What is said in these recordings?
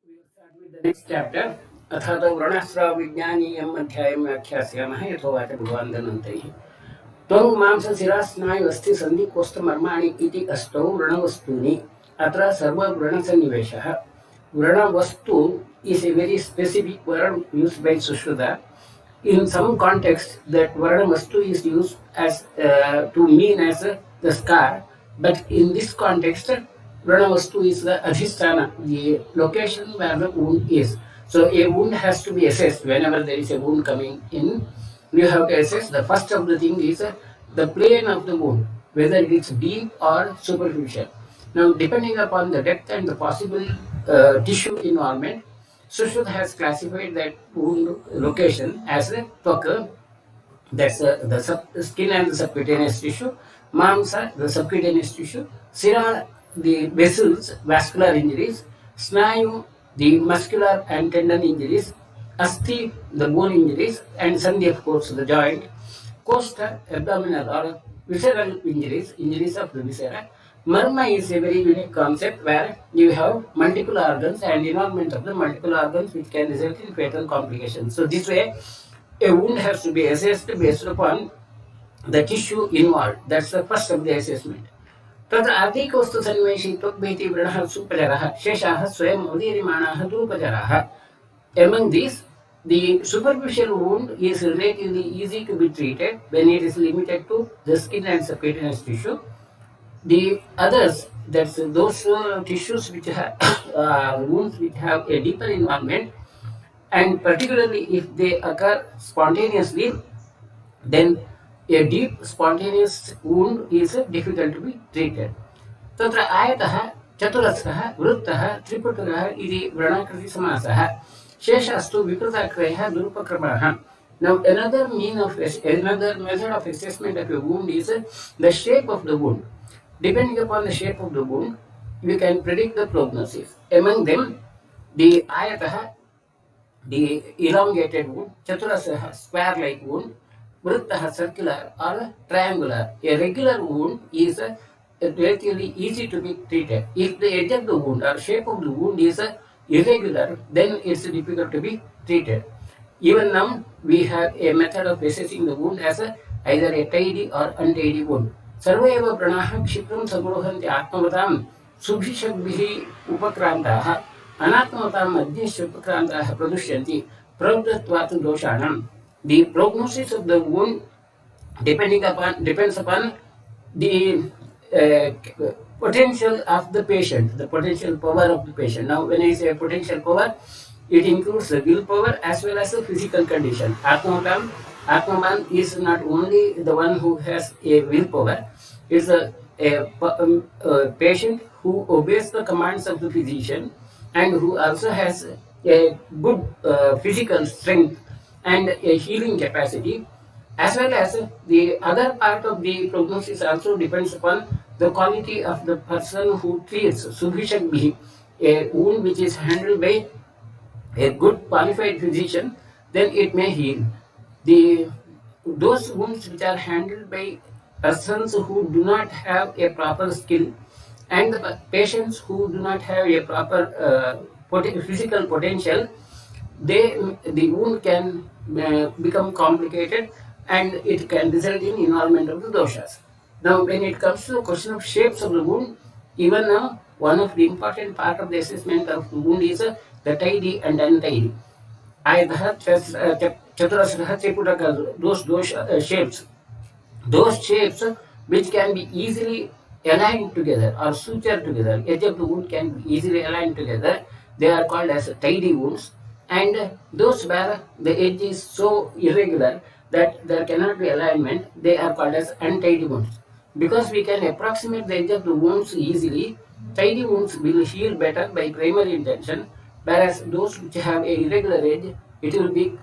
We will start with the next chapter. अथातो vranasravavijnana अध्यायं व्याख्यास्यामः यथोवाच भगवान् धन्वन्तरिः त्वं मांसशिरास्नायुअस्थि सन्धिकोष्ठमर्माणि इति अष्टौ व्रणवस्तूनि अत्र सर्वव्रणसन्निवेशः. Vranavastu is a very specific word used by Sushruta. In some context, that Varnavastu is used as to mean as the scar, but in this context, Vranavastu is the adhisthana, the location where the wound is. So a wound has to be assessed whenever there is a wound coming in. You have to assess. The first of the thing is the plane of the wound, whether it is deep or superficial. Now, depending upon the depth and the possible tissue involvement, Sushruta has classified that wound location as a tvaka, that's the skin and the subcutaneous tissue, mamsa, the subcutaneous tissue, sira, the vessels, vascular injuries, snayu, the muscular and tendon injuries, asti, the bone injuries, and sandhi, of course, the joint, costa, abdominal or visceral injuries, injuries of the viscera. Marma is a very unique concept where you have multiple organs and involvement of the multiple organs which can result in fatal complications. So this way, a wound has to be assessed based upon the tissue involved. That's the first of the assessment. तत्र आर्थिकवस्तुसन्निवेशित्वभेति व्रणः सुपचरः शेषाः स्वयम् उदीर्यमाणाः तूपचराः. Among these, the superficial wound is relatively easy to be treated when it is limited to the skin and subcutaneous tissue. The others, that's those tissues which have wounds which have a deeper involvement, and particularly if they occur spontaneously, then a deep spontaneous wound is difficult to be treated. तत्र आयतः चतुरस्रः वृत्तः त्रिपुटः इति व्रणाकृतिसमासः शेषास्तु विकृताक्रयः दुरुपक्रमः. Now another method of assessment of a wound is the shape of the wound. Depending upon the shape of the wound, we can predict the prognosis. Among them, the ayatah, the elongated wound, chaturasah, square-like wound, vrittah, circular or triangular. A regular wound is relatively easy to be treated. If the edge of the wound or shape of the wound is irregular, then it's difficult to be treated. Even now, we have a method of assessing the wound as either a tidy or untidy wound. सर्वे एव व्रणाः क्षिप्रं सगुरुहन्ति आत्मवतां सुभिषग्भिः उपक्रान्ताः अनात्मवतां मध्यश्च उपक्रान्ताः प्रदुष्यन्ति प्रवृत्तत्वात् दोषाणाम्. The prognosis of the wound depends upon the potential of the patient, the potential power of the patient. Now, when I say potential power, it includes the willpower as well as the physical condition. Atmaman is not only the one who has a willpower, it's a patient who obeys the commands of the physician and who also has a good physical strength and a healing capacity, as well as the other part of the prognosis also depends upon the quality of the person who treats. Subhishakbhi, a wound which is handled by a good qualified physician, then it may heal. Those wounds which are handled by persons who do not have a proper skill and the patients who do not have a proper physical potential, the wound can become complicated and it can result in involvement of the doshas. Now, when it comes to the question of shapes of the wound, even now, one of the important part of the assessment of the wound is the tidy and untidy. Chaturasrah, triputaka, those shapes. Those shapes which can be easily aligned together or sutured together, edge of the wound can be easily aligned together, they are called as tidy wounds. And those where the edge is so irregular that there cannot be alignment, they are called as untidy wounds. Because we can approximate the edge of the wounds easily, tidy wounds will heal better by primary intention, whereas those which have a irregular edge, it will be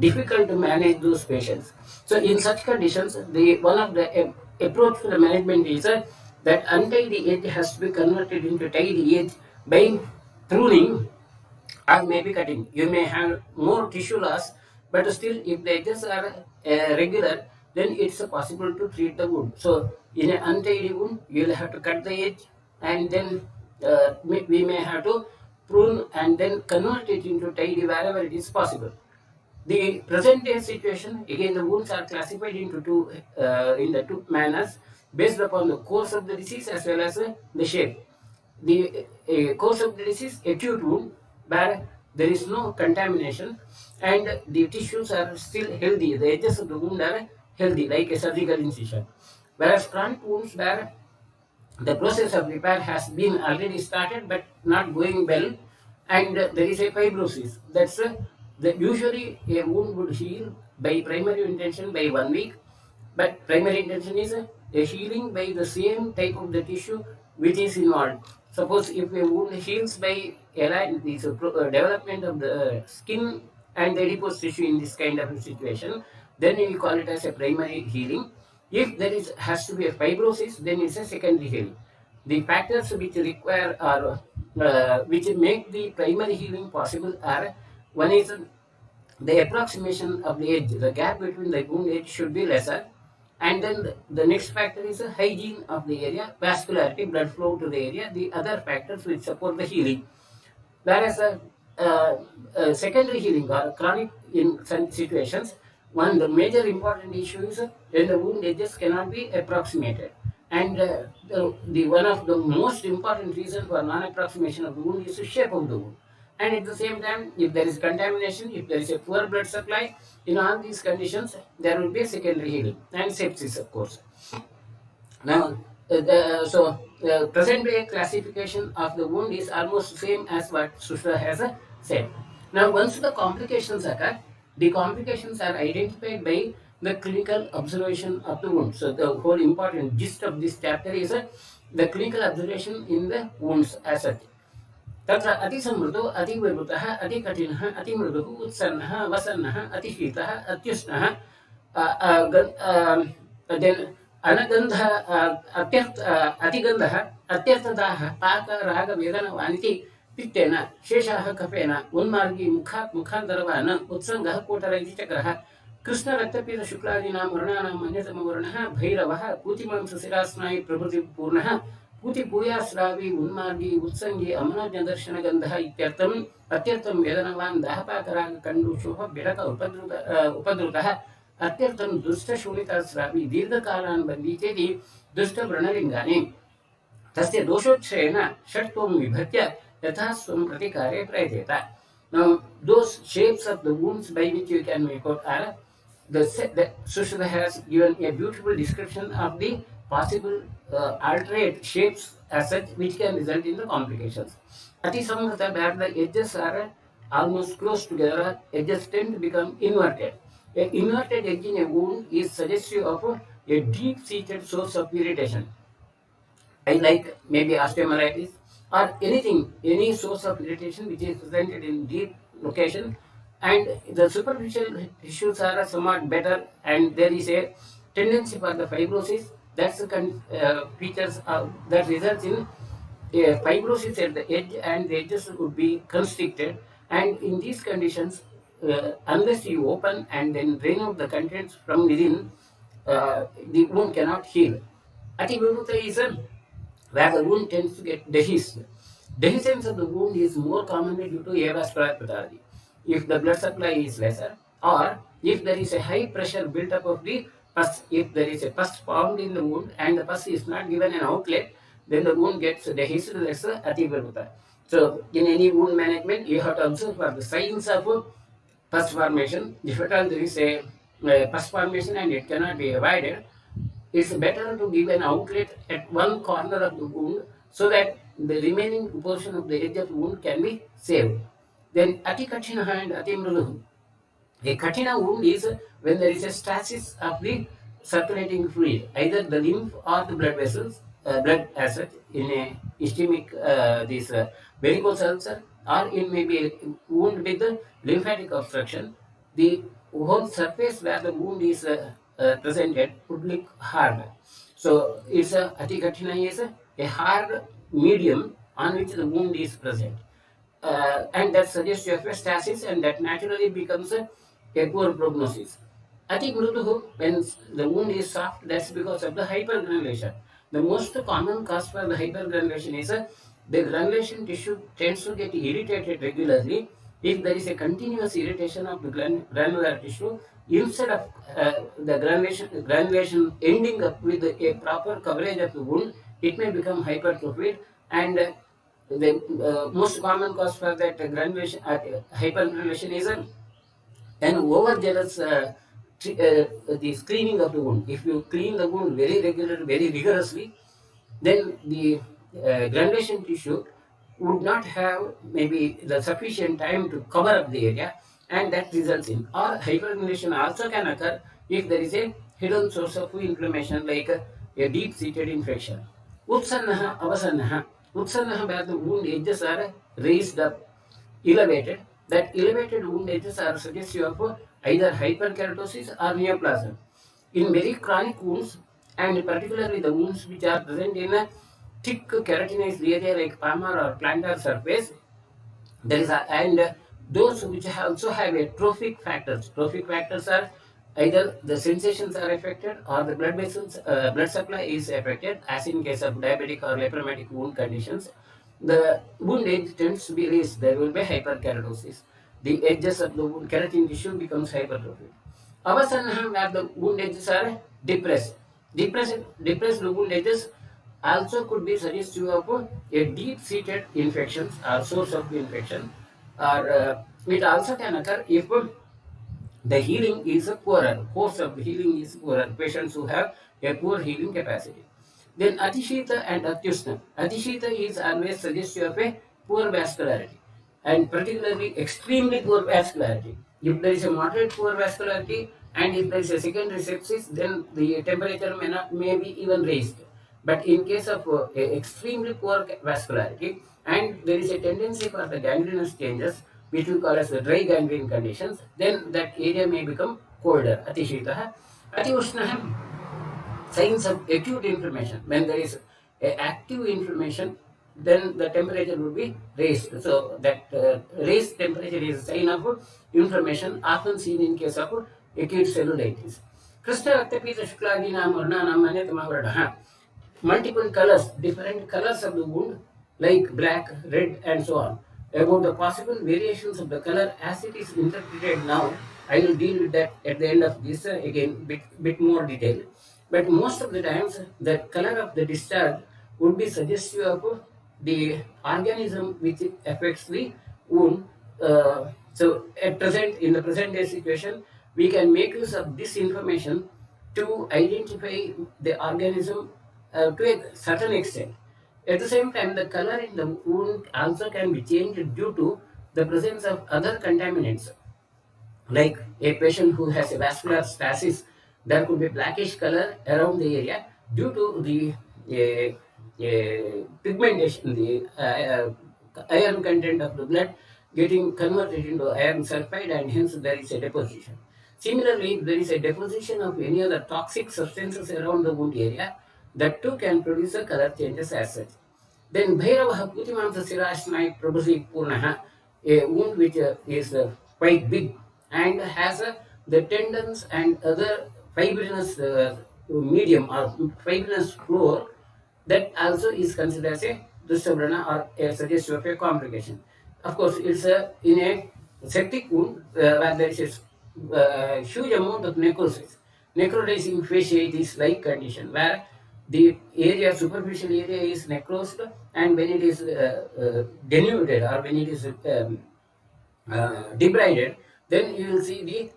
difficult to manage those patients. So in such conditions, one of the approach for the management is that untidy edge has to be converted into tidy edge by pruning or maybe cutting. You may have more tissue loss, but still if the edges are regular, then it's possible to treat the wound. So in an untidy wound, you will have to cut the edge and then we may have to prune and then convert it into tidy wherever it is possible. The present day situation, again, the wounds are classified into in the two manners based upon the course of the disease as well as the shape. The course of the disease, acute wound, where there is no contamination and the tissues are still healthy, the edges of the wound are healthy, like a surgical incision. Whereas chronic wounds, where the process of repair has been already started but not going well, and there is a fibrosis. That's usually a wound would heal by primary intention by 1 week, but primary intention is a healing by the same type of the tissue which is involved. Suppose if a wound heals by this development of the skin and the adipose tissue in this kind of a situation, then we call it as a primary healing. If there is has to be a fibrosis, then it's a secondary healing. The factors which require or which make the primary healing possible are: one is the approximation of the edge, the gap between the wound edge should be lesser, and then the next factor is the hygiene of the area, vascularity, blood flow to the area, the other factors which support the healing. Whereas secondary healing or chronic in some situations, one the major important issue is when the wound edges cannot be approximated. And the one of the most important reasons for non-approximation of the wound is the shape of the wound. And at the same time, if there is contamination, if there is a poor blood supply, in all these conditions, there will be a secondary healing and sepsis, of course. Now, the present day classification of the wound is almost same as what Sushra has said. Now, once the complications occur, the complications are identified by the clinical observation of the wound. So, the whole important gist of this chapter is the clinical observation in the wounds as such. तत्र अतिसमृद्धो अतिविवृतः अतिकठिनः अतिमृदुः उत्सन्नः वसन्नः अतिशीतः अत्युष्णः अनगन्धः अतिगन्धः अत्यर्थदाः पाकरागवेदनवानिति पित्तेन शेषाः कफेन उन्मार्गी मुखात् मुखान्तरवान् उत्सङ्गः कोटर इति चक्रः कृष्णरक्तपीतशुक्लादीनां वर्णानाम् अन्यतमवर्णः भैरवः पूतिमांसशिरास्नायु प्रभृतिपूर्णः पूतिपूयाश्रावी उन्मार्गी उत्संगी अमनोजदर्शनगन्धः इत्यर्थम् अत्यर्थं वेदनवान् दाहपाकरागकण्डूषोः बिडक उपद्रुतः अत्यर्थं दुष्टशूलिताश्रावी दीर्घकालान् बन्दी चेति दुष्टव्रणलिङ्गानि तस्य दोषोच्छयेन षट्त्वं विभत्य यथा स्वं प्रतिकारे प्रयतेत. Now, those shapes of the wounds by which you can make out are the Sushruta has given a beautiful description of the possible alternate shapes as such which can result in the complications. Atisamrita, where the edges are almost close together, edges tend to become inverted. An inverted edge in a wound is suggestive of a deep-seated source of irritation. I like maybe osteomyelitis or anything, any source of irritation which is presented in deep location, and the superficial tissues are somewhat better, and there is a tendency for the fibrosis. That's the features that results in a fibrosis at the edge, and the edges would be constricted. And in these conditions, unless you open and then drain out the contents from within, the wound cannot heal. Ativiruta is where the wound tends to get dehisced. Dehiscence of the wound is more commonly due to avascular pathology. If the blood supply is lesser, or if there is a high pressure built up of the pus, if there is a pus formed in the wound and the pus is not given an outlet, then the wound gets dehisced. That's ativiruta. So, in any wound management, you have to observe for the signs of pus formation. If at all there is a pus formation and it cannot be avoided, it's better to give an outlet at one corner of the wound so that the remaining portion of the edge of the wound can be saved. Then ati kathina and ati mrudu. A kathina wound is when there is a stasis of the circulating fluid, either the lymph or the blood vessels, blood as such, in a ischemic varicose ulcer, or in maybe a wound with the lymphatic obstruction. The whole surface where the wound is presented would look hard. So it's ati kathina is a hard medium on which the wound is present. And that suggests you have a stasis, and that naturally becomes a poor prognosis. Ati mruduhu, when the wound is soft, that's because of the hypergranulation. The most common cause for the hypergranulation is the granulation tissue tends to get irritated regularly. If there is a continuous irritation of the granular tissue, instead of the granulation ending up with a proper coverage of the wound, it may become hypertrophied, and the most common cause for that granulation, hypergranulation is an overzealous the screening of the wound. If you clean the wound very regularly, very rigorously, then the granulation tissue would not have maybe the sufficient time to cover up the area, and that results in, or hypergranulation also can occur if there is a hidden source of inflammation like a deep-seated infection. Utsannaha, avasannaha. Utsannaha, where the wound edges are raised up, elevated. That elevated wound edges are suggestive of either hyperkeratosis or neoplasm. In very chronic wounds, and particularly the wounds which are present in a thick keratinized area like palmar or plantar surface, there is and those which also have a trophic factors. Trophic factors are either the sensations are affected or the blood vessels, blood supply is affected, as in case of diabetic or lepromatic wound conditions. The wound edge tends to be raised. There will be hyperkeratosis. The edges of the wound keratin tissue becomes hypertrophic. Avasanha, where the wound edges are depressed. Depressed wound edges also could be suggestive of a deep-seated infections or source of infection, or it also can occur if the healing is poorer, course of the healing is poorer, patients who have a poor healing capacity. Then Atishita and Atyusna. Atishita is always suggestive of a poor vascularity, and particularly extremely poor vascularity. If there is a moderate poor vascularity and if there is a secondary sepsis, then the temperature may be even raised. But in case of extremely poor vascularity and there is a tendency for the gangrenous changes, which we call as the dry gangrene conditions, then that area may become colder. Atishitaha. Atiushnaha, signs of acute inflammation. When there is active inflammation, then the temperature will be raised. So that raised temperature is a sign of inflammation, often seen in case of acute cellulitis. Krishna Raktapita Shukladinam Varnanam Manyatamah Varnaha. Multiple colors, different colors of the wound, like black, red, and so on. About the possible variations of the color as it is interpreted now, I will deal with that at the end of this again, bit more detail. But most of the times, the color of the discharge would be suggestive of the organism which affects the wound. So, in the present day situation, we can make use of this information to identify the organism to a certain extent. At the same time, the color in the wound also can be changed due to the presence of other contaminants. Like a patient who has a vascular stasis, there could be blackish color around the area due to the pigmentation, the iron content of the blood getting converted into iron sulfide, and hence there is a deposition. Similarly, if there is a deposition of any other toxic substances around the wound area, that too can produce a color changes as such. Then Bhairavaha Putimamsa Sirashnai Prabhusi Purnaha, a wound which is quite big and has the tendons and other fibrinous medium or fibrinous floor, that also is considered as a Dushtavrana or a suggestive of a complication. Of course, it's in a septic wound where there is a huge amount of necrosis. Necrotizing fasciitis like condition where the area, superficial area is necrosed, and when it is denuded or when it is debrided, then you will see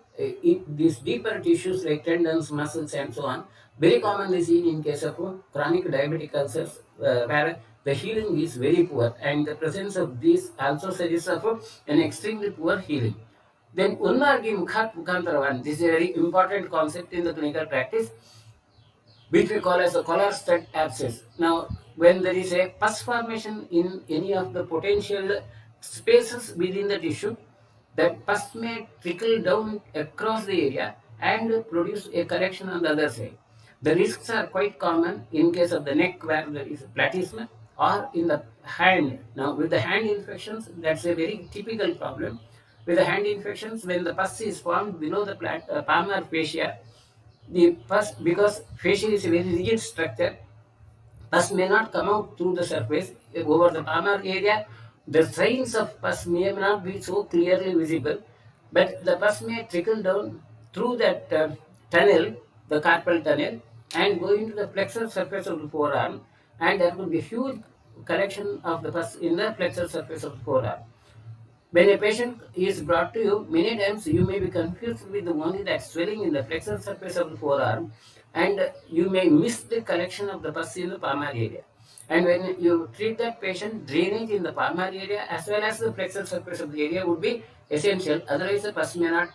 these deeper tissues like tendons, muscles, and so on, very commonly seen in case of chronic diabetic ulcers, where the healing is very poor, and the presence of these also suggests of an extremely poor healing. Then Unmargi Mukhat Mukhantaravan, this is a very important concept in the clinical practice, which we call as a collar stud abscess. Now, when there is a pus formation in any of the potential spaces within the tissue, that pus may trickle down across the area and produce a correction on the other side. The risks are quite common in case of the neck where there is platysma, or in the hand. Now, with the hand infections, that's a very typical problem. With the hand infections, when the pus is formed below the palmar fascia, the pus, because fascia is a very rigid structure, Pus may not come out through the surface over the palmar area. The signs of pus may not be so clearly visible, but the pus may trickle down through that tunnel, the carpal tunnel, and go into the flexor surface of the forearm, and there will be a huge collection of the pus in the flexor surface of the forearm. When a patient is brought to you, many times you may be confused with only that swelling in the flexor surface of the forearm, and you may miss the collection of the pus in the palmar area. And when you treat that patient, drainage in the palmar area as well as the flexor surface of the area would be essential. Otherwise, the pus may not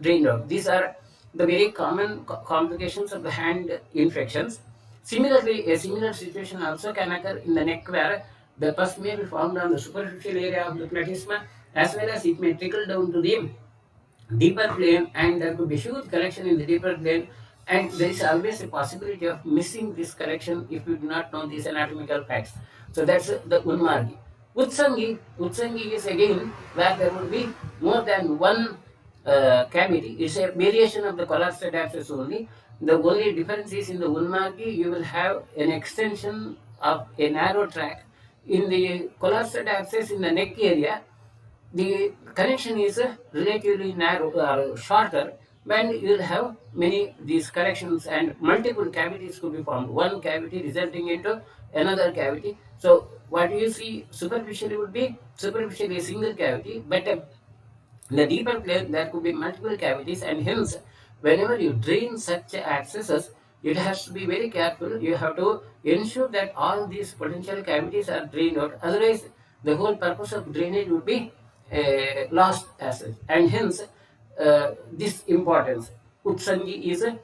drain out. These are the very common complications of the hand infections. Similarly, a similar situation also can occur in the neck, where the pus may be formed on the superficial area of the platysma, as well as it may trickle down to the deeper plane, and there could be huge collection in the deeper plane, and there is always a possibility of missing this collection if you do not know these anatomical facts. So that's the Unmargi. Utsangi is again where there will be more than one cavity. It's a variation of the collar-stud abscess only. The only difference is in the Unmargi, you will have an extension of a narrow track. In the collar-stud abscess in the neck area, the connection is relatively narrow or shorter, when you will have many these corrections and multiple cavities could be formed. One cavity resulting into another cavity. So what you see superficially would be superficially a single cavity, but in the deeper plane there could be multiple cavities, and hence whenever you drain such abscesses, it has to be very careful. You have to ensure that all these potential cavities are drained out. Otherwise, the whole purpose of drainage would be lost as such. And hence, this importance. Utsangi is a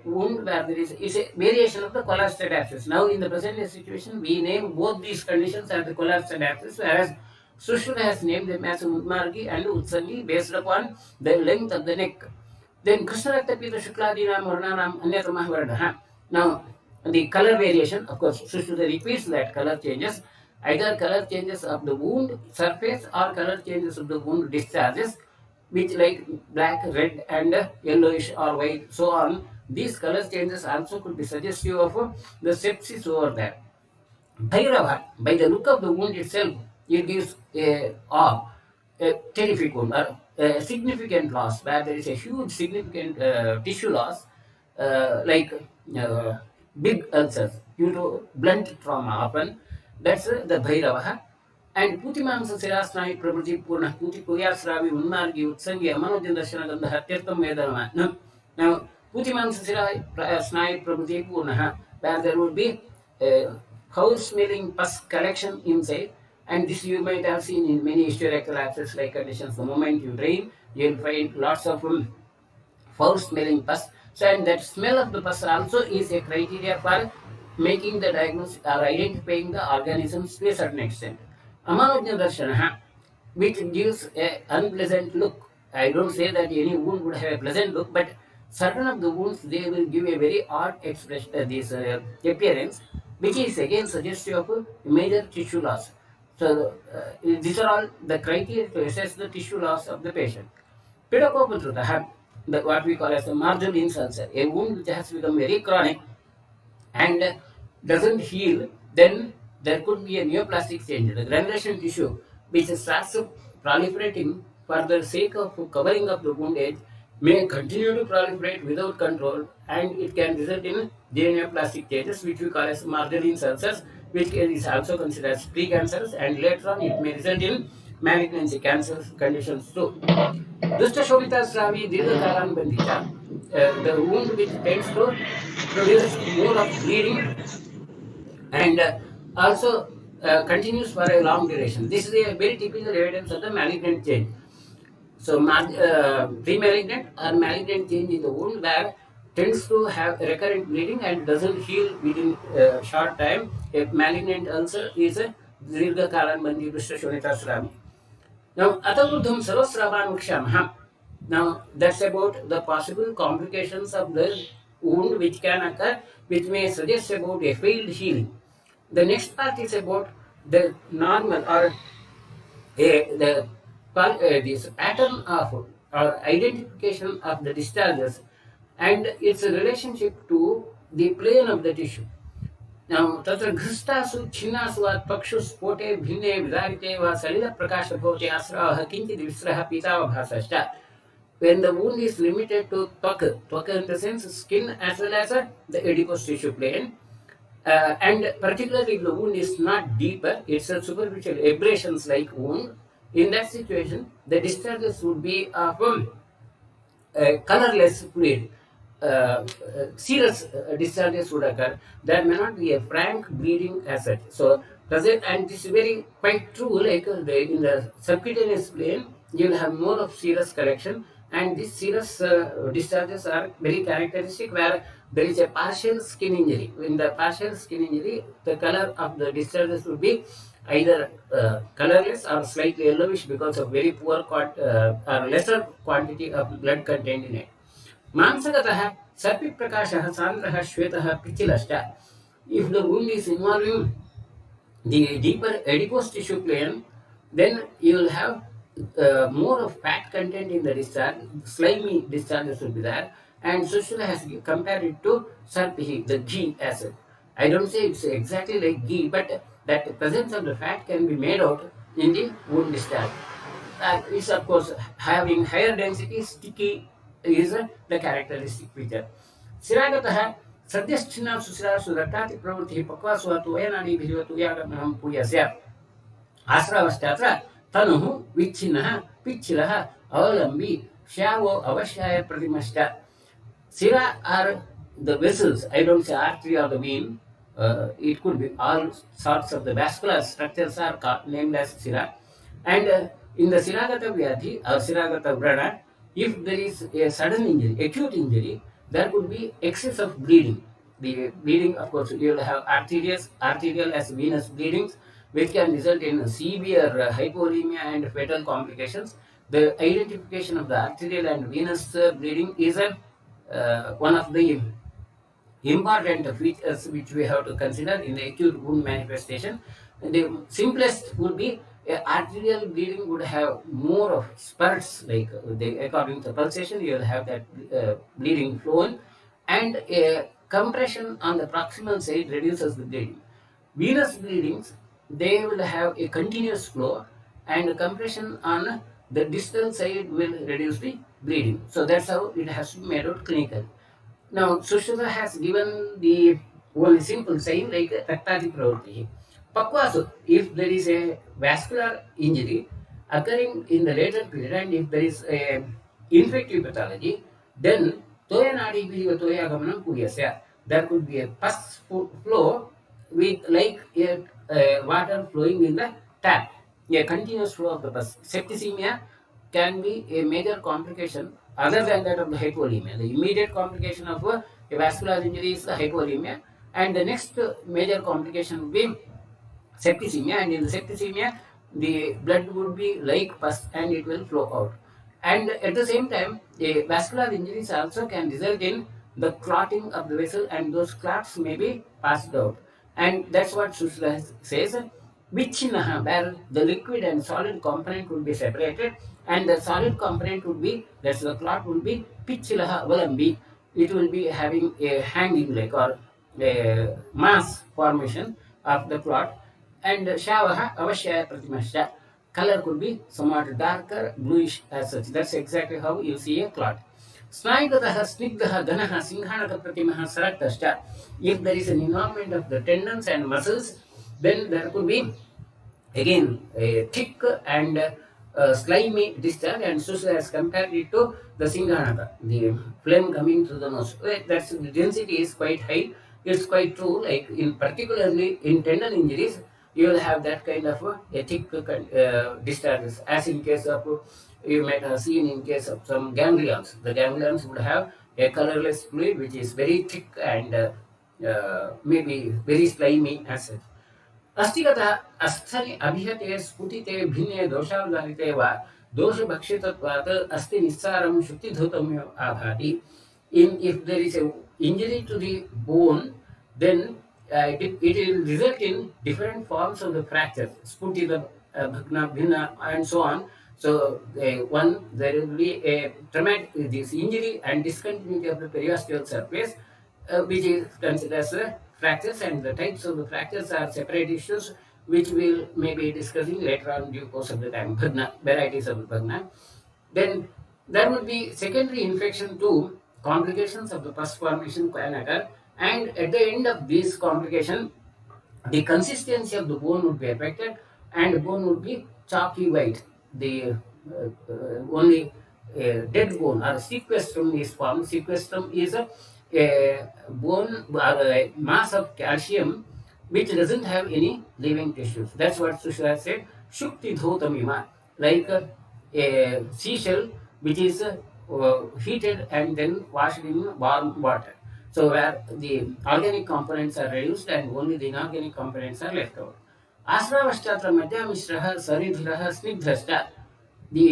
wound where there is a variation of the collar-stud abscess. Now, in the present situation, we name both these conditions as the collar-stud abscess, whereas Sushruta has named them as Udmargi and Utsangi based upon the length of the neck. Then Krishnarakta Pita Shukladinam Varnanam Anyatamah Varnaha. Now, the color variation, of course, Sushruta repeats that color changes. Either color changes of the wound surface or color changes of the wound discharges, which like black, red, and yellowish or white, so on. These color changes also could be suggestive of the sepsis over there. Bhairava, by the look of the wound itself, it gives a awe, a terrific wound, or a significant loss, where there is a huge significant tissue loss, like big ulcers due to blunt trauma often. That's the Bhairava. And Putimamsa Sirasnai Prabhuji Purna Puti Puyasravi Unmargi Utsangi Amanodin Dashanaganda Hatirtam Vedana. Now, Putimamsa Sirasnai Prabhuji Purna, where there would be foul-smelling pus collection inside, and this you might have seen in many hysterectal abscess like conditions. The moment you drain, you will find lots of foul-smelling pus. So, and that smell of the pus also is a criteria for making the diagnosis or identifying the organisms to a certain extent. Amanojna Darshana, which gives an unpleasant look. I don't say that any wound would have a pleasant look, but certain of the wounds, they will give a very odd expression, appearance, which is again suggestive of a major tissue loss. So, these are all the criteria to assess the tissue loss of the patient. Pedocopatruta, what we call as a marginal ulcer, a wound which has become very chronic and doesn't heal, then there could be a neoplastic change. The granulation tissue, which starts proliferating for the sake of covering up the wound edge, may continue to proliferate without control, and it can result in neoplastic changes, which we call as marginal ulcers, which is also considered as precancers, and later on it may result in malignancy cancer conditions too. Dusta Shobita Sravi Dirghakaran Bandita, the wound which tends to produce more of bleeding and also continues for a long duration. This is a very typical evidence of the malignant change. So, pre-malignant or malignant change in the wound where tends to have recurrent bleeding and doesn't heal within a short time. A malignant ulcer is a Dirghakaran Bandhi Dushta Shobita Sravi. Now, Atavruddham Sarvasravan Ukshamaha. Now, that's about the possible complications of the wound which can occur, which may suggest about a failed healing. The next part is about the normal or this pattern of or identification of the discharges and its relationship to the plane of the tissue. Now, तत्र घृष्टासु छिन्नासु वा पक्षु स्फोटे भिन्ने विदारिते वा सलिलप्रकाशभवते आस्रावः किञ्चित् विस्रः पीतावभासश्च. When the wound is limited to tvaka in the sense skin as well as the adipose tissue plane, and particularly if the wound is not deeper, it's a superficial abrasions like wound, in that situation, the discharges would be of colorless fluid. Serous discharges would occur. There may not be a frank bleeding as such. So, does it? And this is very quite true. Like in the subcutaneous plane, you will have more of serous correction, and these serous discharges are very characteristic where there is a partial skin injury. In the partial skin injury, the color of the discharges would be either colorless or slightly yellowish because of very poor or lesser quantity of blood contained in it. Mamsagataha sarpi prakashah sandraha shvetah pichilashta. If the wound is involving the deeper adipose tissue plane, then you will have more of fat content in the discharge, slimy discharges will be there, and Sushila has compared it to sarpihi, the ghee acid. I don't say it's exactly like ghee, but that presence of the fat can be made out in the wound discharge. Is of course having higher density, sticky is the characteristic feature. Siragatah Sadyashchina Susira Suratati Pravati Pakwasu Tuyanani Bhivatu Yagamam Puyasya Asravastatra Tanuhu Vichinaha Pichilaha Avalambi Shavo Avashaya Pratimashta. Sira are the vessels, I don't say artery or the vein, it could be all sorts of the vascular structures are named as Sira. And in the Siragata Vyadhi or Siragata Vrana, if there is a sudden injury, acute injury, there could be excess of bleeding. The bleeding, of course, you will have arterial as venous bleedings, which can result in severe hypovolemia and fatal complications. The identification of the arterial and venous bleeding is one of the important features which we have to consider in the acute wound manifestation. The simplest would be arterial bleeding would have more of spurts, like according to the pulsation, you will have that bleeding flowing, and a compression on the proximal side reduces the bleeding. Venous bleedings, they will have a continuous flow, and compression on the distal side will reduce the bleeding. So that's how it has to be made out clinically. Now, Sushruta has given the one simple saying like Taktati Pravati. Pakwasu, if there is a vascular injury occurring in the later period and if there is a infective pathology, then Toyanadi Bhiva Toya Gamanam Puyasya. There could be a pus flow with like a water flowing in the tap, a continuous flow of the pus. Septicemia can be a major complication other than that of the hypovolemia. The immediate complication of a vascular injury is the hypovolemia, and the next major complication would be septicemia, and in the septicemia, the blood would be like pus and it will flow out. And at the same time, the vascular injuries also can result in the clotting of the vessel, and those clots may be passed out. And that's what Sushla says, Vichinaha, where the liquid and solid component would be separated, and the solid component would be, that's the clot would be Pichilaha Valambi. It will be having a hanging like or a mass formation of the clot, and Shavaha Avashaya Pratimashya. Color could be somewhat darker, bluish as such. That's exactly how you see a clot. Snagadaha Snigdaha Danaha Singhanaka Pratimaha Saraktascha. If there is an involvement of the tendons and muscles, then there could be again a thick and slimy discharge, and Susha has compared it to the Singhanaka, the phlegm coming through the nose. That's the density is quite high. It's quite true, like in particularly in tendon injuries, you will have that kind of a thick discharges, as in case of you might have seen in case of some ganglions. The ganglions would have a colorless fluid which is very thick and maybe very slimy as such. अस्तिगतः अस्थनि अभिहते स्फुटिते भिन्ने दोषावधारिते वा दोषभक्षितत्वात् अस्ति निस्सारं शुक्तिधूतम् आभाति. If there is a injury to the bone, then it will result in different forms of the fracture, sputita, bhagna, bhinna, and so on. So there will be a traumatic this injury and discontinuity of the periosteal surface, which is considered as a fractures, and the types of the fractures are separate issues which we'll maybe discussing later on due course of the time. Bhagna, varieties of the Bhagna. Then there would be secondary infection too. Complications of the pus formation can occur, and at the end of this complication, the consistency of the bone would be affected, and the bone would be chalky white. The only dead bone or sequestrum is formed. Sequestrum is a bone or a mass of calcium which doesn't have any living tissues. That's what Sushra said. Shukti dhotamima, like a seashell which is heated and then washed in warm water. So where the organic components are reduced and only the inorganic components are left over. Asravashchatra madhyamishraha saridhiraha snigdhashcha. The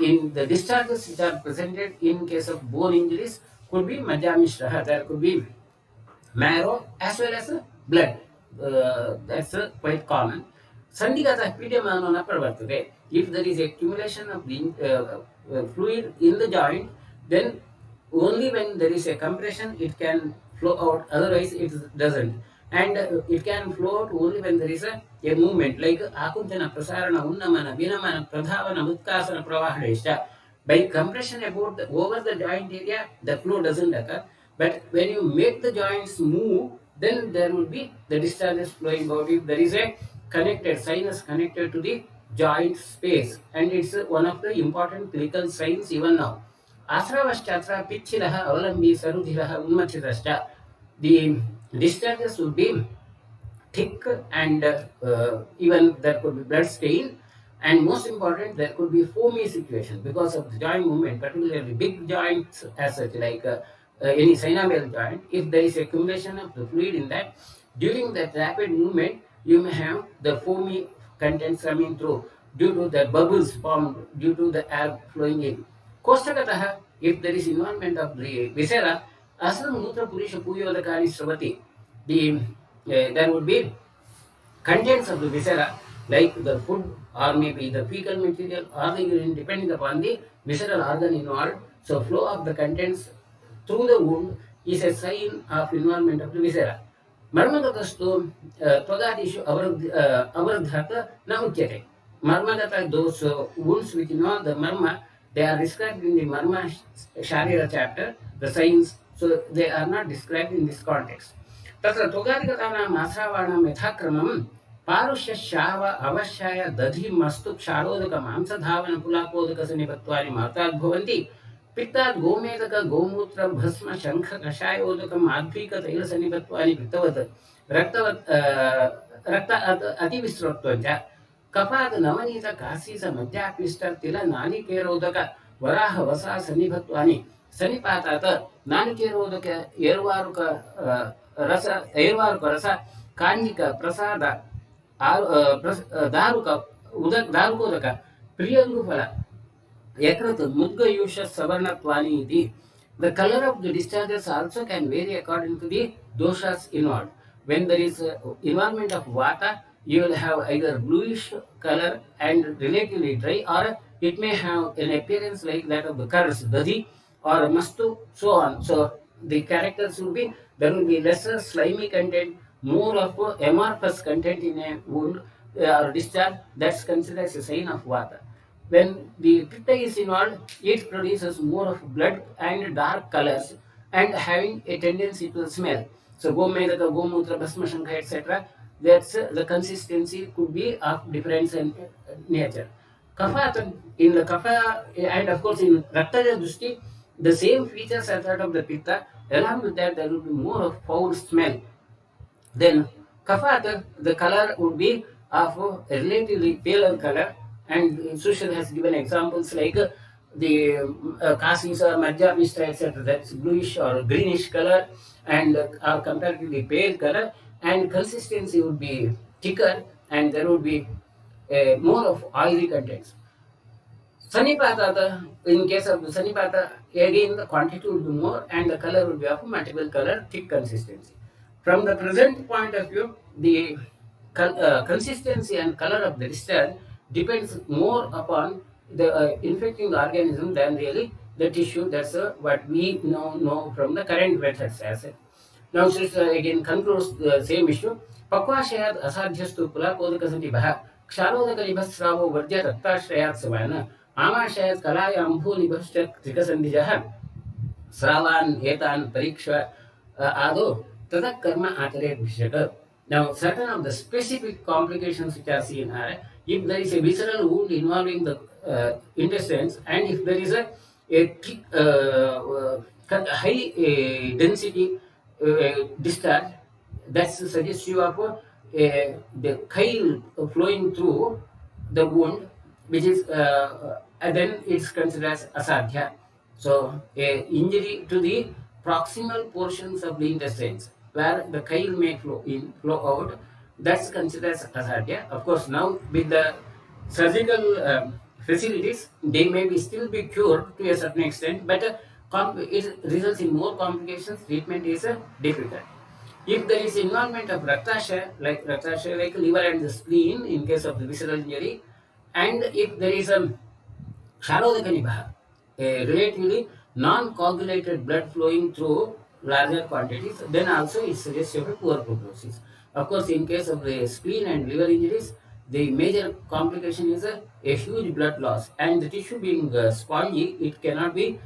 in the discharges which are presented in case of bone injuries could be madhyamishraha. There could be marrow as well as blood. That's quite common. Sandigata pidyamanona pravartate. If there is accumulation of the fluid in the joint, then only when there is a compression it can flow out, otherwise it doesn't. And it can flow out only when there is a movement, like akuntana prasarana unnamana vinamana pradhavana utkasana pravahadesha. By compression about over the joint area, the flow doesn't occur. But when you make the joints move, then there will be the discharges flowing out. If there is a connected sinus connected to the joint space, and it's one of the important clinical signs even now. Asravashchatra pichiraha avalambi sarudhiraha unmachirashcha. The discharges will be thick, and even there could be blood stain, and most important there could be foamy situation because of the joint movement, particularly big joints as such, like any synovial joint. If there is accumulation of the fluid in that, during that rapid movement you may have the foamy contents coming through due to the bubbles formed due to the air flowing in. Kostakataha, if there is involvement of the viscera, asam mutra purisha puyodakani sravati. There would be contents of the viscera, like the food or maybe the fecal material or the urine, depending upon the visceral organ involved. So flow of the contents through the wound is a sign of involvement of the viscera. Marmagatastu twadadishu avardhata na uchyate. Marmagata, those wounds which involve the marma, they are described in the marma sharira chapter, the signs, so they are not described in this context. तत्र त्वगादिगतानां आश्रावाणां यथाक्रमं पारुष्य Shaw अवश्याय दधि मस्तु क्षारोदक मांसधावन पुलाकोदकसन्निपत्वानि माताद् भवन्ति पित्ताद् गोमेदक गोमूत्र भस्म शंख कषायोदकम् आध्वीक तैलसन्निपत्वानि पित्तवत् रक्त अतिविस्रक्त्वञ्च कपाद नवनीत कासीस मध्यापिष्ट तिल नालिकेरोदक वराह वसा सन्निभत्वानि सन्निपातात् नालिकेरोदक एर्वारुक रस ऐर्वारुक रस कांजिक प्रसाद दारुक दारुकोदक प्रियंगुफल यकृत मुद्गयूष सवर्णत्वानि इति. The color of the discharges also can vary according to the doshas involved. When there is involvement of vata, you will have either bluish color and relatively dry, or it may have an appearance like that of the curds, dadi or mastu, so on. So the characters will be, there will be lesser slimy content, more of amorphous content in a wound or discharge. That's considered as a sign of vata. When the pitta is involved, it produces more of blood and dark colors and having a tendency to smell. So gomedaka, gomutra, bhasma shankha, etc. That's the consistency could be of difference in nature. Kapha, in the kapha, and of course in raktaja drushti, the same features are that of the pitta. Along with that, there will be more of foul smell. Then kapha, the color would be of a relatively paler color. And Sushil has given examples like the casis or madhyapista, etc. That's bluish or greenish color and comparatively pale color, and consistency would be thicker, and there would be more of oily contents. Sanipata, in case of the sanipata, again the quantity would be more and the color would be of multiple color, thick consistency. From the present point of view, the consistency and color of the discharge depends more upon the infecting organism than really the tissue. That's what we know from the current methods as it. Now, this again concludes the same issue. Pakvashayat asadhyastu pulakodakasanibah ksharodakanibastravo varjya raktashrayat savana amashayat kalaya ambhunibhascha trikasandijah Sravan, Hetan, Pariksha, Ado, Tadak Karma Atare Vishaka. Now, certain of the specific complications which are seen are if there is a visceral wound involving the intestines, and if there is high density discharge, that's suggestive of the chyle flowing through the wound, which is then it's considered as asadhya. So, a injury to the proximal portions of the intestines where the chyle may flow out, that's considered as asadhya. Of course, now with the surgical facilities, they may be still be cured to a certain extent, but it results in more complications. Treatment is difficult. If there is involvement of raktasha like liver and the spleen in case of the visceral injury, and if there is a Sharodakanibaha, a relatively non-coagulated blood flowing through larger quantities, then also it suggests a poor prognosis. Of course, in case of the spleen and liver injuries, the major complication is a huge blood loss, and the tissue being spongy, it cannot be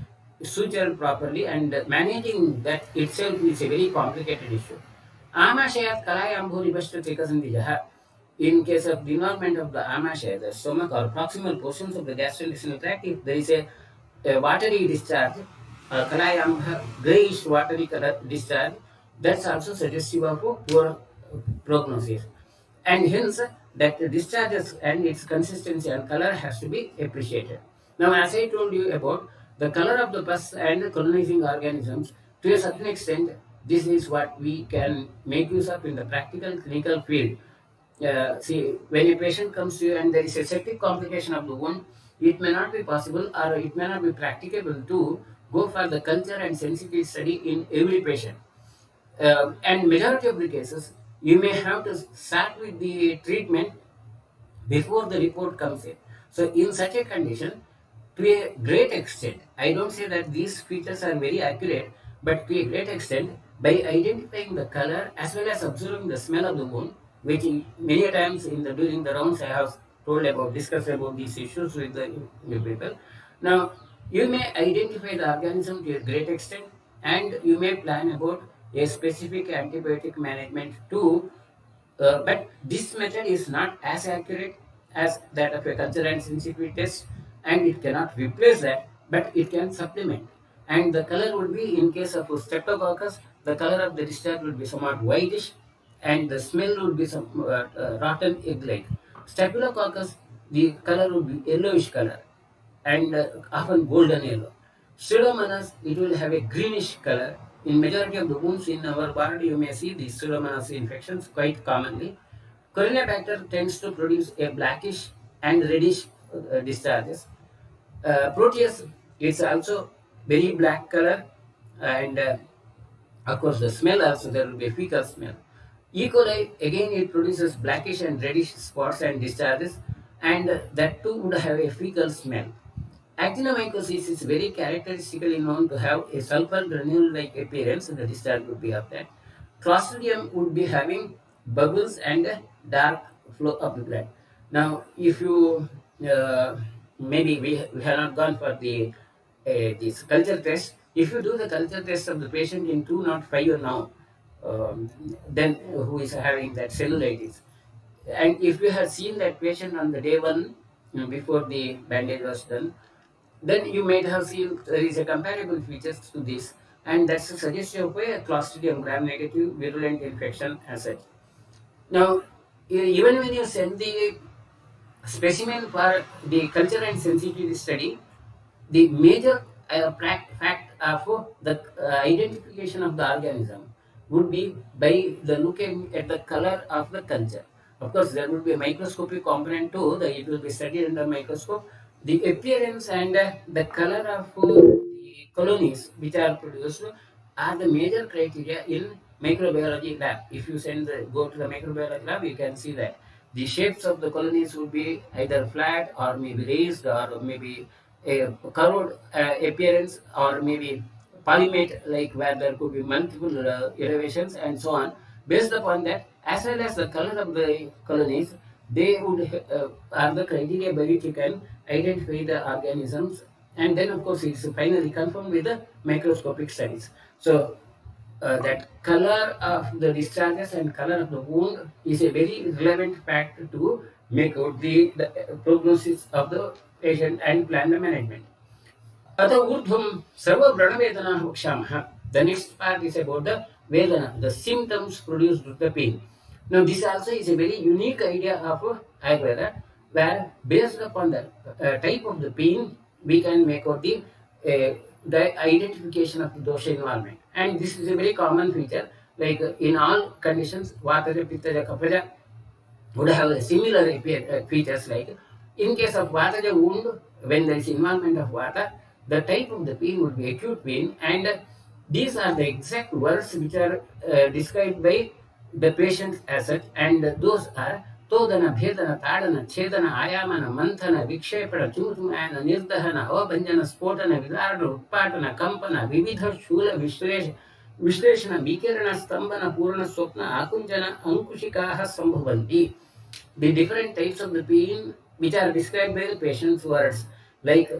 sutured properly, and managing that itself is a very complicated issue. Amashayat kalayambhuribhashtatrikasandijah. In case of development of the amashaya, the stomach or proximal portions of the gastrointestinal tract, if there is a watery discharge, kalayambha, grayish watery color discharge, that's also suggestive of a poor prognosis. And hence, that the discharges and its consistency and color has to be appreciated. Now, as I told you about the color of the pus and colonizing organisms, to a certain extent, this is what we can make use of in the practical clinical field. See, when a patient comes to you and there is a septic complication of the wound, it may not be possible or it may not be practicable to go for the culture and sensitivity study in every patient. And majority of the cases, you may have to start with the treatment before the report comes in. So, in such a condition, to a great extent, I don't say that these features are very accurate, but to a great extent, by identifying the color as well as observing the smell of the wound, which many times during the rounds I have discussed about these issues with the people. Now, you may identify the organism to a great extent, and you may plan about a specific antibiotic management too, but this method is not as accurate as that of a culture and sensitivity test, and it cannot replace that, but it can supplement. And the color would be, in case of streptococcus, the color of the discharge would be somewhat whitish, and the smell would be some rotten egg-like. Staphylococcus, the color would be yellowish color, and often golden yellow. Pseudomonas, it will have a greenish color. In majority of the wounds in our body, you may see these Pseudomonas infections quite commonly. Corynebacter tends to produce a blackish and reddish discharges. Proteus, it's also very black color, and of course the smell also, there will be a fecal smell. E. coli, again it produces blackish and reddish spots and discharges, and that too would have a fecal smell. Actinomycosis is very characteristically known to have a sulfur granule-like appearance, and the discharge would be of that. Clostridium would be having bubbles and a dark flow of the blood. Now, if you maybe we have not gone for the this culture test. If you do the culture test of the patient in 205 now, then who is having that cellulitis, and if you have seen that patient on the day one before the bandage was done, then you might have seen there is a comparable features to this, and that's a suggestion of a Clostridium gram-negative virulent infection as such. Now, even when you send the specimen for the culture and sensitivity study, the major fact of the identification of the organism would be by the looking at the color of the culture. Of course, there will be a microscopic component too, that it will be studied under microscope. The appearance and the color of the colonies which are produced are the major criteria in microbiology lab. If you go to the microbiology lab, you can see that the shapes of the colonies would be either flat or maybe raised or maybe a curved appearance or maybe polymate, like where there could be multiple elevations and so on. Based upon that, as well as the color of the colonies, they would are the criteria by which you can identify the organisms, and then of course it's finally confirmed with the microscopic studies. So that color of the discharges and color of the wound is a very relevant fact to make out the prognosis of the patient and plan the management. अत ऊर्ध्वं सर्वव्रणवेदनाः वक्ष्यामः. The next part is about the Vedana, the symptoms produced with the pain. Now, this also is a very unique idea of Ayurveda, where based upon the type of the pain, we can make out the identification of the dosha involvement. And this is a very common feature, like in all conditions, Vataja, Pittaja, Kapaja would have a similar features, like in case of Vataja wound, when there is involvement of Vata, the type of the pain would be acute pain, and these are the exact words which are described by the patients as such, and those are Todana, Bhedana, Tadana, Chedana, Ayamana, Manthana, Vikshepana, Chumtumana, Nirdahana, Avabanjana, Spotana, Vidarna, Utpatana, Kampana, Vividha, Shula, Vishleshana, Vikarana, Stambana, Purana, Sopna, Akunjana, Ankushikaha, Sambhavanti. The different types of the pain which are described by the patient's words, like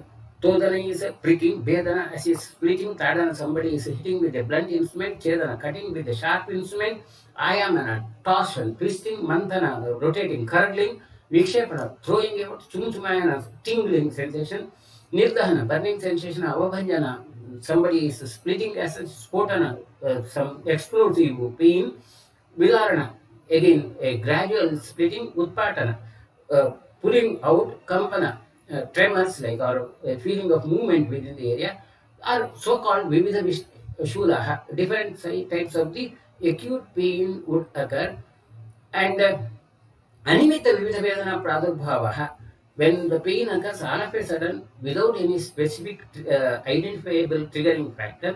Todana is pricking, Vedana as is splitting, Tadana somebody is hitting with a blunt instrument, Chedana cutting with a sharp instrument, Ayamana torsion, twisting, Manthana rotating, curdling, Vikshepana throwing out, Chumchumayana tingling sensation, Nirdahana burning sensation, Avabhanjana somebody is splitting as a Spotana some explosive pain, Vidarana again a gradual splitting, Utpatana pulling out, Kampana tremors like or a feeling of movement within the area, are so-called Vividha Shula. Different types of the acute pain would occur, and Animita Vividha Vedana Pradurbhavaha, when the pain occurs all of a sudden without any specific identifiable triggering factor.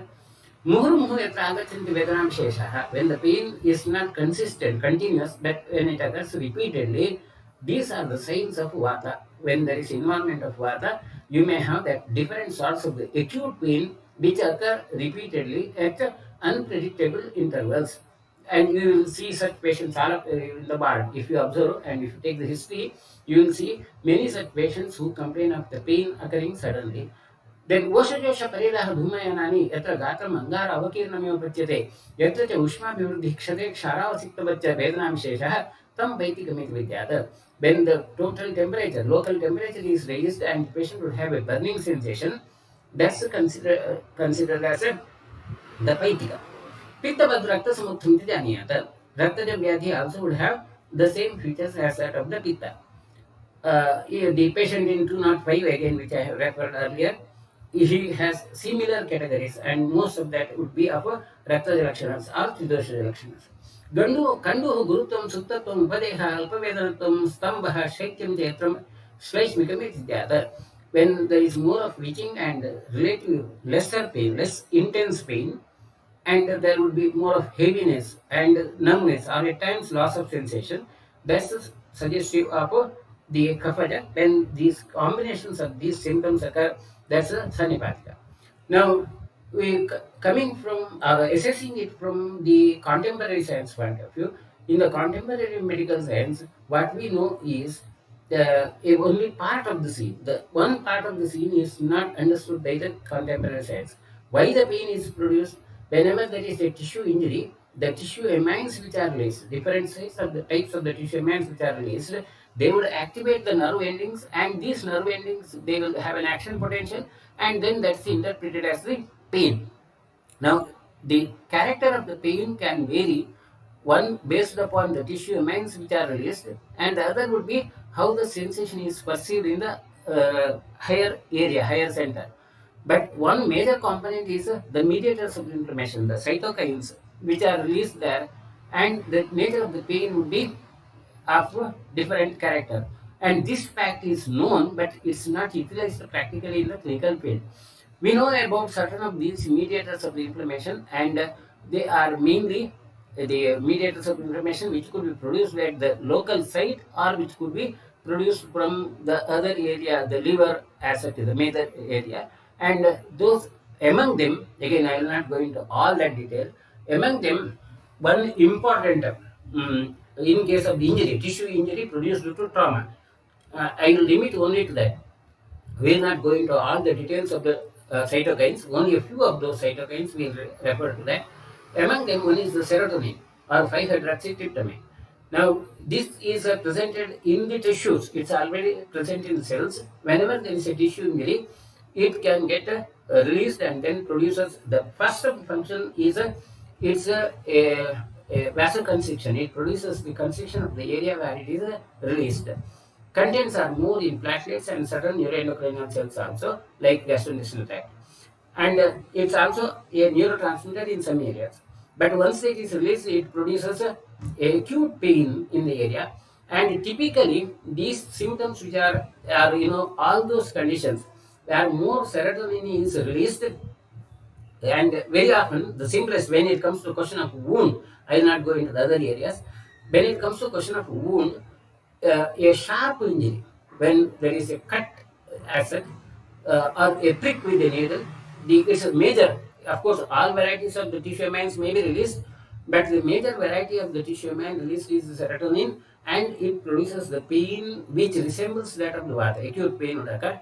Muhurmuhu yatra agachanti vedanam sheshaha, when the pain is not consistent, continuous, but when it occurs repeatedly, these are the signs of Vata. When there is involvement of Vata, you may have that different sorts of the acute pain which occur repeatedly at unpredictable intervals. And you will see such patients all up in the bar. If you observe and if you take the history, you will see many such patients who complain of the pain occurring suddenly. Then Oshajosha Parilaha Dhumayanani, Yatra Gatam Angara Avakirnamyo Pachate, Yatra Ushma Bhikshate, Kshara Siktabacha Vedanam Shesha, Tam Vaitikamit Vidyata. When the total temperature, local temperature is raised and the patient would have a burning sensation, that's considered as the Paitika. Pitta Rakta Samuthamti Janiyata. Raktaja Vyadhi also would have the same features as that of the Pitta. The patient in 205 again, which I have referred earlier, he has similar categories, and most of that would be of Raktaja Lakshanas or Chidosha Lakshanas. Gandu Kandu Gurutvam Suttatam Upadeha Alpavedanatvam Stambaha Shaikyam Jetram Shlaishmikam is the other. When there is more of itching and relative lesser pain, less intense pain, and there would be more of heaviness and numbness or at times loss of sensation, that's suggestive of the kaphaja. When these combinations of these symptoms occur, that's a sanipatika. Now, we coming from assessing it from the contemporary science point of view. In the contemporary medical science, what we know is only part of the scene. The one part of the scene is not understood by the contemporary science. Why the pain is produced? Whenever there is a tissue injury, the tissue amines which are released, different size of the types of the tissue amines which are released, they would activate the nerve endings, and these nerve endings, they will have an action potential, and then that's interpreted as the pain. Now, the character of the pain can vary, one based upon the tissue amines which are released, and the other would be how the sensation is perceived in the higher area, higher center. But one major component is the mediators of inflammation, the cytokines, which are released there, and the nature of the pain would be of different character. And this fact is known, but it's not utilized practically in the clinical field. We know about certain of these mediators of the inflammation, and they are mainly the mediators of inflammation which could be produced at the local site or which could be produced from the other area, the liver as the major area, and those Among them, again, I will not go into all that detail. Among them, one important, in case of injury, tissue injury produced due to trauma, I will limit only to that. We will not go into all the details of the cytokines. Only a few of those cytokines we will refer to that. Among them, one is the serotonin or 5-hydroxytryptamine. Now, this is presented in the tissues. It's already present in the cells. Whenever there is a tissue injury, it can get released and then produces the first function is a vasoconstriction. It produces the constriction of the area where it is released. Contents are more in platelets and certain neuroendocrine cells also, like gastrointestinal tract. And it's also a neurotransmitter in some areas. But once it is released, it produces a acute pain in the area. And typically, these symptoms, which are all those conditions where more serotonin is released, and very often the simplest when it comes to question of wound, I will not go into the other areas. When it comes to question of wound, a sharp injury, when there is a cut as such, or a prick with a needle, it's a major. Of course, all varieties of the tissue amines may be released, but the major variety of the tissue amine released is the serotonin, and it produces the pain which resembles that of the vata. Acute pain would occur.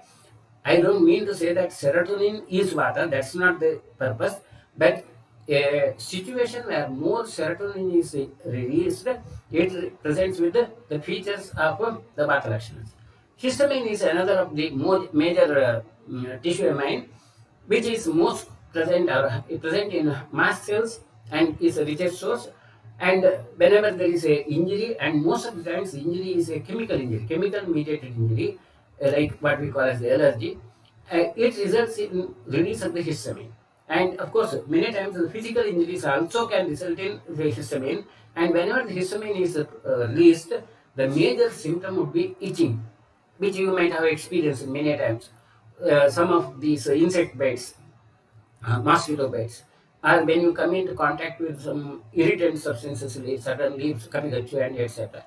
I don't mean to say that serotonin is vata, that's not the purpose, but a situation where more serotonin is released, it presents with the features of the vata lakshanas. Histamine is another of the major tissue amine, which is most present or present in mast cells and is a richest source. And whenever there is a injury, and most of the times the injury is a chemical injury, chemical mediated injury, like what we call as the allergy, it results in release of the histamine. And of course, many times the physical injuries also can result in the histamine. And whenever the histamine is released, the major symptom would be itching, which you might have experienced many times. Some of these insect bites, mosquito bites, or when you come into contact with some irritant substances, like certain leaves, kapikachu and etc.,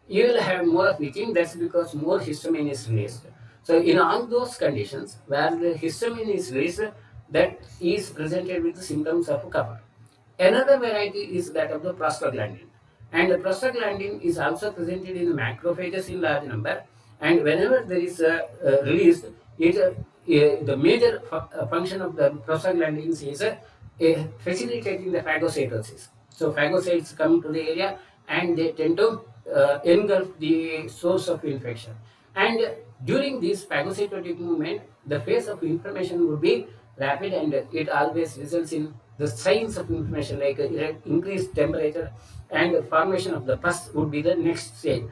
you will have more of itching. That's because more histamine is released. So in all those conditions where the histamine is released, that is presented with the symptoms of kapha. Another variety is that of the prostaglandin. And the prostaglandin is also presented in the macrophages in large number. And whenever there is a release, the major function of the prostaglandins is facilitating the phagocytosis. So phagocytes come to the area and they tend to engulf the source of infection. And during this phagocytotic movement, the phase of inflammation would be rapid, and it always results in the signs of inflammation like increased temperature and formation of the pus would be the next stage.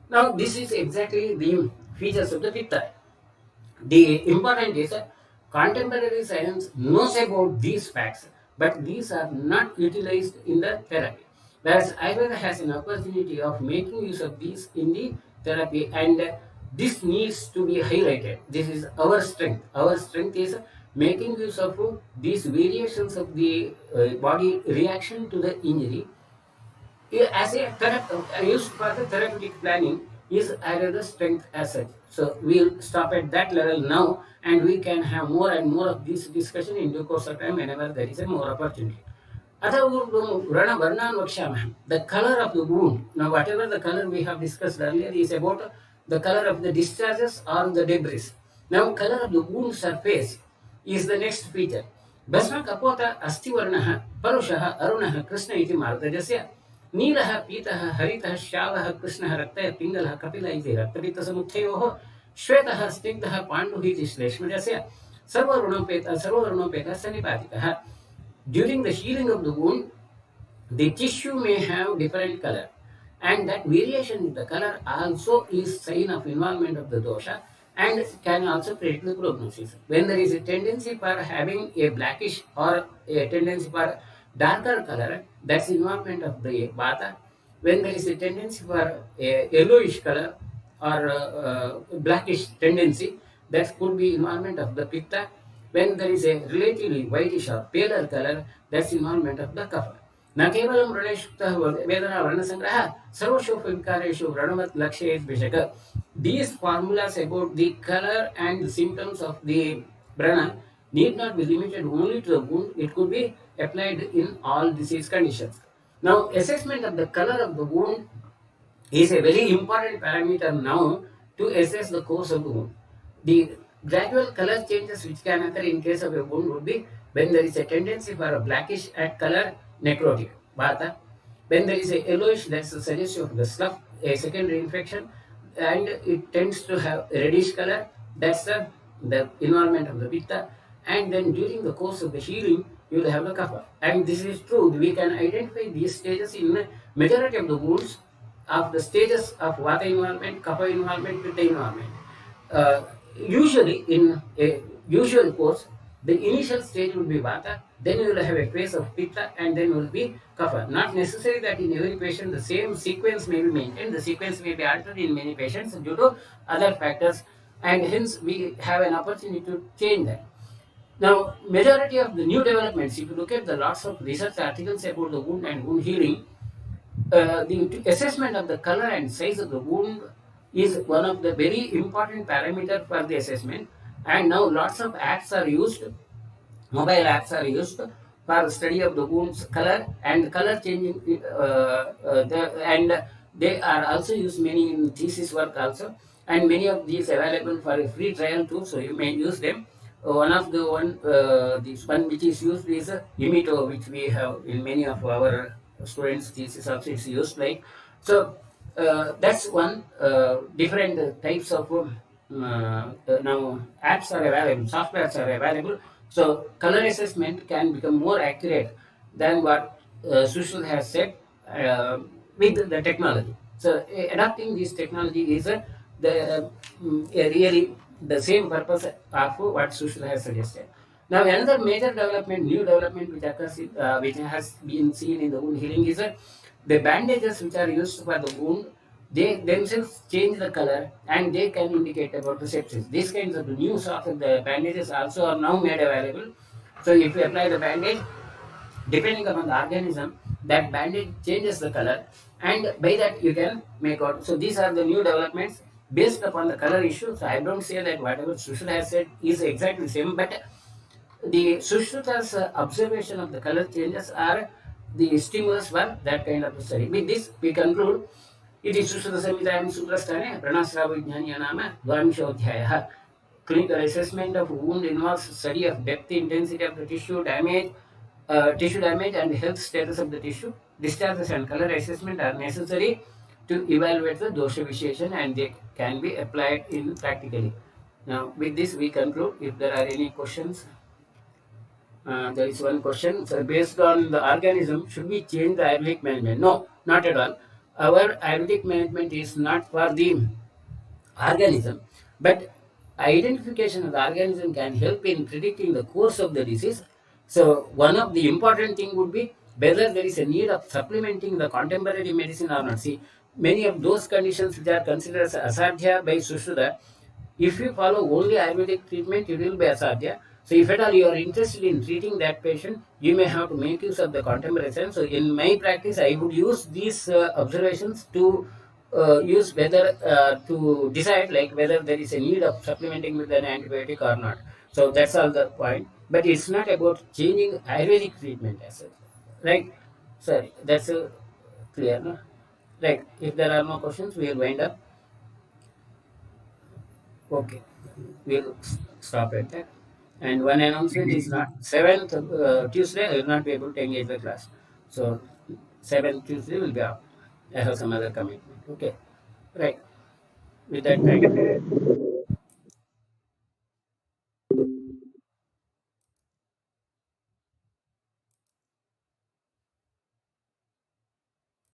Now, this is exactly the features of the pitta. The important is contemporary science knows about these facts, but these are not utilized in the therapy. Whereas Ayurveda has an opportunity of making use of these in the therapy, and this needs to be highlighted. This is our strength. Our strength is making use of these variations of the body reaction to the injury as a used for the therapeutic planning is Ayurveda strength as such. So we'll stop at that level now, and we can have more and more of this discussion in due course of time whenever there is a more opportunity. The color of the wound. Now, whatever the color we have discussed earlier is about the color of the discharges or the debris. Now, color of the wound surface is the next feature. Basma kapota astivarnaha parushaha arunaha krishna iti martajasya नीलः पीतः हरितः श्यामः कृष्णः रक्तः पिङ्गलः कपिलः इति रक्तपित्तसमुच्चयोः श्वेतः स्निग्धः पाण्डुः इति श्लेष्मजस्य सर्ववर्णोपेतः सन्निपातिकः. During the healing of the wound, the tissue may have different color, and that variation in the color also is sign of involvement of the dosha and can also predict the prognosis. When there is a tendency for having a blackish or a tendency for darker color, that's involvement of the vata. When there is a tendency for a yellowish color or blackish tendency, that could be involvement of the pitta. When there is a relatively whitish or paler color, that's involvement of the kapha. न केवलं व्रणेषुक्तः वेदना वर्णसङ्ग्रहः सर्वशोफ विकारेषु व्रणवत् लक्ष्येत् विषक. These formulas about the color and the symptoms of the vrana need not be limited only to the wound. It could be applied in all disease conditions. Now, assessment of the color of the wound is a very important parameter now to assess the course of the wound. The gradual color changes which can occur in case of a wound would be when there is a tendency for a blackish at color, necrotic, vata. When there is a yellowish, that's a suggestion of the slough, a secondary infection, and it tends to have a reddish color, that's the involvement of the pitta. And then during the course of the healing, you will have the kapha. And this is true. We can identify these stages in the majority of the wounds of the stages of vata involvement, kapha involvement, pitta involvement. Usually, in a usual course, the initial stage will be vata, then you will have a phase of pitta, and then will be kapha. Not necessary that in every patient the same sequence may be maintained. The sequence may be altered in many patients due to other factors, and hence we have an opportunity to change that. Now, majority of the new developments, if you look at the lots of research articles about the wound and wound healing, the assessment of the color and size of the wound is one of the very important parameter for the assessment. And now lots of apps are used, mobile apps are used for study of the wound's color and color changing, and they are also used many in thesis work also, and many of these available for a free trial too, so you may use them. One of the this one which is used is Imito, which we have in many of our students thesis also is used like. So that's one. Different types of now apps are available, softwares are available, so color assessment can become more accurate than what Sushil has said with the technology. So adapting this technology is really the same purpose of what Sushil has suggested. Now, another major development, new development which occurs, which has been seen in the wound healing is the bandages which are used for the wound. They themselves change the color and they can indicate about the sepsis. These kinds of new sorts of the bandages also are now made available. So, if you apply the bandage, depending upon the organism, that bandage changes the color, and by that you can make out. So these are the new developments based upon the color issue. So I don't say that whatever Sushruta has said is exactly the same, but the Sushruta's observation of the color changes are the stimulus for that kind of study. With this, we conclude. It is Sushruta Samhitayaं Suprasthane vranasravavijnana0306. Clinical assessment of wound involves study of depth, intensity of the tissue damage and health status of the tissue. Discharges and color assessment are necessary to evaluate the dosha visheshan, and they can be applied in practically. Now, with this we conclude. If there are any questions, there is one question. So, based on the organism, should we change the Ayurvedic management? No, not at all. Our Ayurvedic management is not for the organism, but identification of the organism can help in predicting the course of the disease. So one of the important thing would be whether there is a need of supplementing the contemporary medicine or not. See, many of those conditions which are considered as asadhya by Sushruta, if you follow only Ayurvedic treatment, it will be asadhya. So if at all you are interested in treating that patient, you may have to make use of the contemporary science. So in my practice, I would use these observations to use whether to decide like whether there is a need of supplementing with an antibiotic or not. So that's all the point. But it's not about changing Ayurvedic treatment as such, right? Sorry, that's clear, no? Right. If there are no questions, we will wind up. Okay, we'll stop at that. And one announcement is not 7th Tuesday, I will not be able to engage the class. So 7th Tuesday will be out. I have some other commitment. Okay, right. With that, thank you.